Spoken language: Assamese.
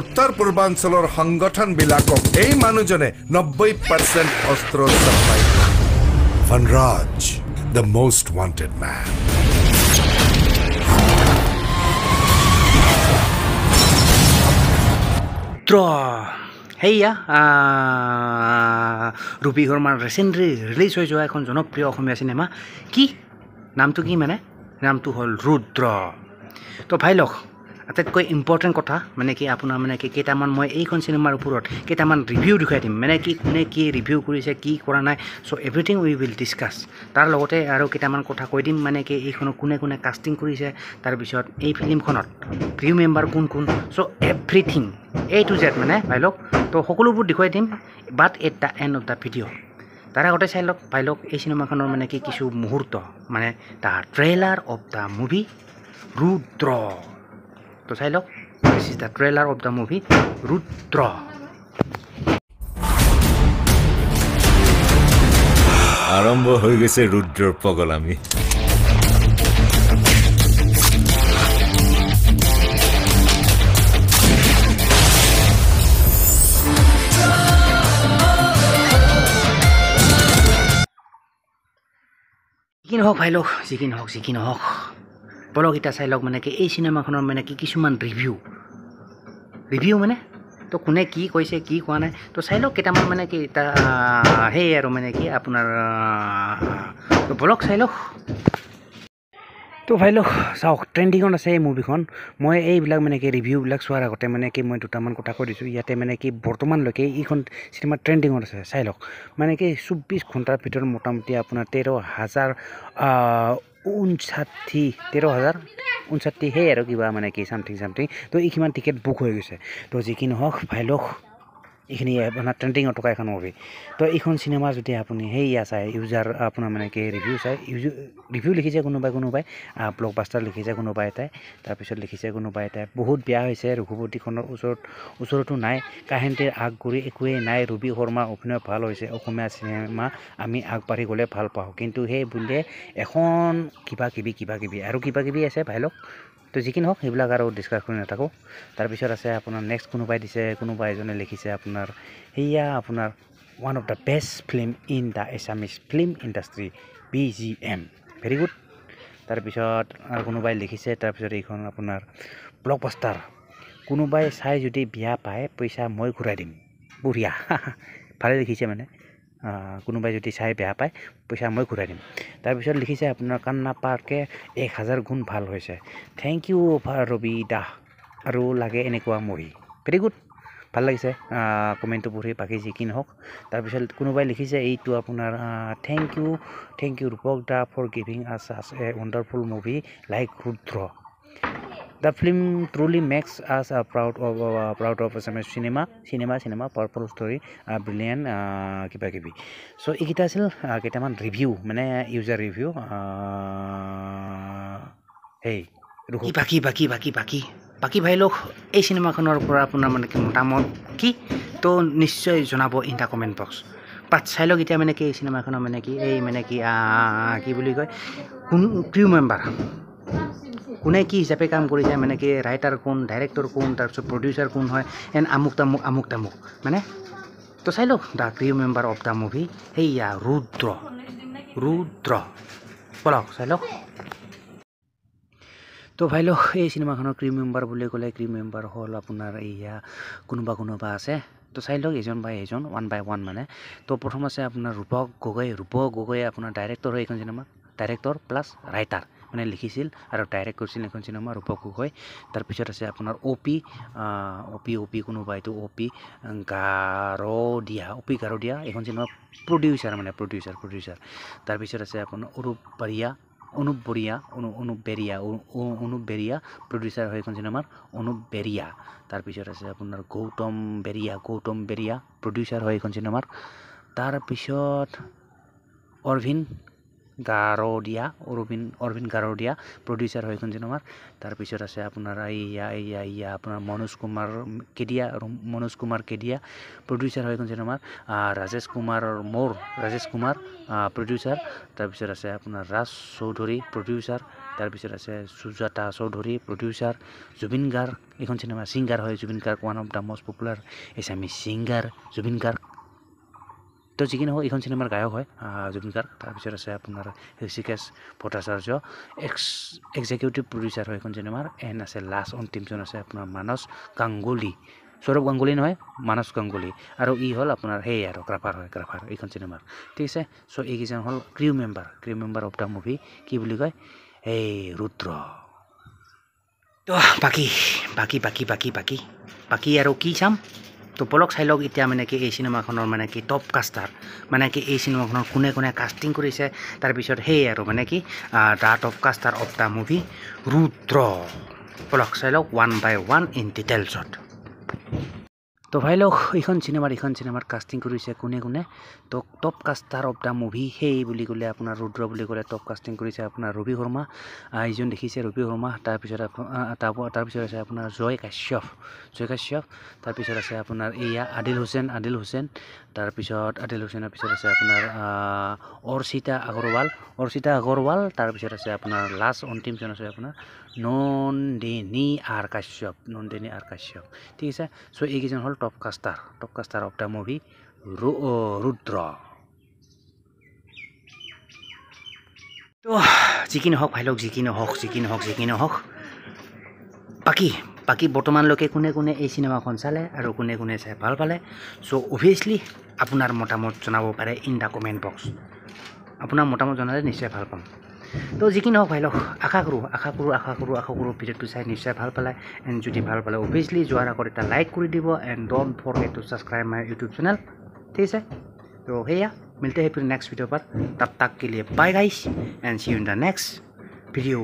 উত্তৰ পূৰ্বাঞ্চলৰ সংগঠনবিলাকক এই মানুহজনে 90% অস্ত্ৰ supply Vanraj, the most wanted man. হেয়া ৰূপী শৰ্মাৰ ৰিচেণ্টলি ৰিলিজ হৈ যোৱা এখন জনপ্ৰিয় অসমীয়া চিনেমা কি নামটো কি মানে নামটো হ'ল ৰুদ্ৰ তো ভাই লওক আটাইতকৈ ইম্পৰ্টেণ্ট কথা মানে কি আপোনাৰ মানে কি কেইটামান মই এইখন চিনেমাৰ ওপৰত কেইটামান ৰিভিউ দেখুৱাই দিম মানে কি কোনে কি ৰিভিউ কৰিছে কি কৰা নাই চ' এভৰিথিং উই উইল ডিছকাছ তাৰ লগতে আৰু কেইটামান কথা কৈ দিম মানে কি এইখনত কোনে কোনে কাষ্টিং কৰিছে তাৰপিছত এই ফিল্মখনত ক্ৰিউ মেম্বাৰ কোন কোন চ' এভৰিথিং A to Z মানে ভাই লওক তো সকলোবোৰ দেখুৱাই দিম but at the and of the video' তাৰ আগতে চাই লওক ভাই লওক এই চিনেমাখনৰ মানে কি কিছু মুহূৰ্ত মানে the trailer of the movie Rudra তো চাই লওক this is the trailer of the movie Rudra আৰম্ভ হৈ গৈছে ৰুদ্ৰৰ পগলামি কি নহওক ভাই লওক যি নহওক বলক এতিয়া চাই লওক মানে কি এই চিনেমাখনৰ মানে কি কিছুমান ৰিভিউ মানে তো কোনে কি কৈছে কি কোৱা নাই তো চাই লওক কেইটামান মানে কি এটা সেই আৰু মানে কি আপোনাৰ তো বলক চাই লওক তো ভাই লওক চাওক ট্ৰেণ্ডিঙত আছে এই মুভিখন মই এইবিলাক মানে কি ৰিভিউবিলাক চোৱাৰ আগতে মানে কি মই দুটামান কথা কৈ দিছোঁ ইয়াতে মানে কি বৰ্তমানলৈকে এইখন চিনেমা ট্ৰেণ্ডিঙত আছে চাই লওক মানে কি 24 ঘণ্টাৰ ভিতৰত মোটামুটি আপোনাৰ 13,059 সেই আৰু কিবা মানে কি চামথিং তো এইখিনিমান টিকেট বুক হৈ গৈছে তো যি কি নহওক ভাই লওক এইখিনি আপোনাৰ ট্ৰেণ্ডিঙত থকা এখন মুভি তো এইখন চিনেমা যদি আপুনি সেইয়া চাই ইউজাৰ আপোনাৰ মানে কি ৰিভিউ চাই ৰিভিউ লিখিছে কোনোবাই ব্লকবাষ্টাৰ লিখিছে কোনোবাই এটাই তাৰপিছত লিখিছে কোনোবাই এটাই বহুত বেয়া হৈছে ৰঘুপতিখনৰ ওচৰতো নাই কাহিনীৰ আগগুৰি একোৱেই নাই ৰবি শৰ্মা অভিনয় ভাল হৈছে অসমীয়া চিনেমা আমি আগবাঢ়ি গ'লে ভাল পাওঁ কিন্তু সেই বুলিয়ে এখন কিবা কিবি আৰু কিবা কিবি আছে ভাই লওক তো যি কি নহওক সেইবিলাক আৰু ডিছকাছ কৰি নাথাকোঁ তাৰপিছত আছে আপোনাৰ নেক্সট কোনোবা এজনে লিখিছে আপোনাৰ সেয়া আপোনাৰ one of the best film in the Assamese film industry BGM very good তাৰপিছত আৰু কোনোবাই লিখিছে তাৰপিছত এইখন আপোনাৰ ব্লকবাষ্টাৰ কোনোবাই চাই যদি বেয়া পায় পইচা মই ঘূৰাই দিম বঢ়িয়া ভালে লিখিছে মানে কোনোবাই যদি চাই বেয়া পায় পইচা মই ঘূৰাই দিম তাৰপিছত লিখিছে আপোনাৰ কান্না পাৰ্কে 1000 গুণ ভাল হৈছে থেংক ইউ ৰবি দা আৰু লাগে এনেকুৱা মুভি ভেৰি গুড ভাল লাগিছে কমেণ্টটো পঢ়ি বাকী যি কি নহওক তাৰপিছত কোনোবাই লিখিছে এইটো আপোনাৰ thank you Rupak da for giving us a wonderful movie like Rudra The film truly makes us proud of Assamese cinema, powerful story, brilliant কিবা কিবি so এইকেইটা আছিল কেইটামান ৰিভিউ মানে ইউজাৰ ৰিভিউ হেই বাকী ভাই লোক এই চিনেমাখনৰ পৰা আপোনাৰ মানে কি মতামত কি তো নিশ্চয় জনাব ইন দা কমেণ্ট বক্স বাট চাই লওক এতিয়া মানে কি এই চিনেমাখনৰ মানে কি এই মানে কি বুলি কয় কোন ক্ৰিউ মেম্বাৰ কোনে কি হিচাপে কাম কৰিছে মানে কি ৰাইটাৰ কোন ডাইৰেক্টৰ কোন তাৰপিছত প্ৰডিউচাৰ কোন হয় এণ্ড আমুক তামুক মানে তো চাই লওক the crew member of the movie সেইয়া ৰুদ্ৰ বলক চাই লওক তো ভাই লওক এই চিনেমাখনৰ ক্ৰিউ মেম্বাৰ বুলি ক'লে ক্ৰিউ মেম্বাৰ হ'ল আপোনাৰ এইয়া কোনোবা আছে তো চাই লওক এজন বাই এজন ওৱান বাই ওৱান মানে তো প্ৰথম আছে আপোনাৰ ৰূপক গগৈ আপোনাৰ ডাইৰেক্টৰ হয় এইখন চিনেমা ডাইৰেক্টৰ প্লাছ ৰাইটাৰ মানে লিখিছিল আৰু ডাইৰেক্ট কৰিছিল এখন চিনেমা ৰূপক গগৈ তাৰপিছত আছে আপোনাৰ অ পি কোনোবা এইটো অ পি গাৰোদিয়া এখন চিনেমা প্ৰডিউচাৰ তাৰপিছত আছে আপোনাৰ অনুপ বেৰিয়া প্ৰডিউচাৰ হয় এখন চিনেমাৰ অনুপ বেৰিয়া তাৰপিছত আছে আপোনাৰ গৌতম বেৰিয়া প্ৰডিউচাৰ হয় এখন চিনেমাৰ তাৰপিছত অৰভিন গাৰোডিয়া অৰবিন্দ গাৰোডিয়া প্ৰডিউচাৰ হয় এইখন চিনেমাৰ তাৰপিছত আছে আপোনাৰ এয়া আপোনাৰ মনোজ কুমাৰ কেডিয়া প্ৰডিউচাৰ হয় এইখন চিনেমাৰ ৰাজেশ কুমাৰ প্ৰডিউচাৰ তাৰপিছত আছে আপোনাৰ ৰাজ চৌধুৰী প্ৰডিউচাৰ তাৰপিছত আছে সুজাতা চৌধুৰী প্ৰডিউচাৰ জুবিন গাৰ্গ এইখন চিনেমা ছিংগাৰ হয় Zubeen Garg one of the most popular Assamese singer Zubeen Garg তো যিকি নহওক এইখন চিনেমাৰ গায়ক হয় জুবিন গাৰ্গ তাৰপিছত আছে আপোনাৰ ঋষিকেশ ভট্টাচাৰ্য এক্সিকিউটিভ প্ৰডিউচাৰ হয় এইখন চিনেমাৰ এণ্ড আছে লাষ্ট অন্তিমজন আছে আপোনাৰ মানস গাংগুলী সৌৰভ গাংগুলী নহয় মানস গাংগুলী আৰু ই হ'ল আপোনাৰ সেই আৰু গ্ৰাফাৰ এইখন চিনেমাৰ ঠিক আছে চ' এইকেইজন হ'ল crew member of the movie কি বুলি কয় এই ৰুদ্ৰ তো বাকী আৰু কি চাম তো বলক চাই লওক এতিয়া মানে কি এই চিনেমাখনৰ মানে কি টপ কাষ্টাৰ মানে কি এই চিনেমাখনৰ কোনে কাষ্টিং কৰিছে তাৰপিছত সেই আৰু মানে কি the top caster of the movie Rudra বলক চাই লওক 1 by 1 ইন ডিটেইলছত তো ভাই লওক এইখন চিনেমাৰ কাষ্টিং কৰিছে কোনে তো top caster of the movie সেই বুলি ক'লে আপোনাৰ ৰুদ্ৰ বুলি ক'লে টপ কাষ্টিং কৰিছে আপোনাৰ ৰবি শৰ্মা এইজন দেখিছে ৰবি শৰ্মা তাৰপিছত আছে আপোনাৰ জয় কাশ্যপ তাৰপিছত আছে আপোনাৰ এয়া আদিল হুছেইন তাৰপিছত আদিল হুছেইনৰ পিছত আছে আপোনাৰ অৰ্চিতা আগৰৱাল তাৰপিছত আছে আপোনাৰ লাষ্ট অন্তিমজন আছে আপোনাৰ নন্দিনী আৰ কাশ্যপ ঠিক আছে চ' এইকেইজন হ'ল top caster of the movie Rudra তো যিকি নহওক ভাই লওক যিকি নহওক বাকী বৰ্তমানলৈকে কোনে এই চিনেমাখন চালে আৰু কোনে চাই ভাল পালে চ' অভিয়াছলি আপোনাৰ মতামত জনাব পাৰে ইন দ্য কমেণ্ট বক্স আপোনাৰ মতামত জনালে নিশ্চয় ভাল পাম তো যিকি নহওক ভাই লওক আশা কৰোঁ ভিডিঅ'টো চাই নিশ্চয় ভাল পালে এণ্ড যদি ভাল পালে অভিয়াছলি যোৱাৰ আগত এটা লাইক কৰি দিব and don't forget two subscribe my YouTube channel ঠিক আছে তো সেয়া मिलते हैं फिर नेक्स्ट वीडियो पर तब तक के लिए bye guys and see you in the next video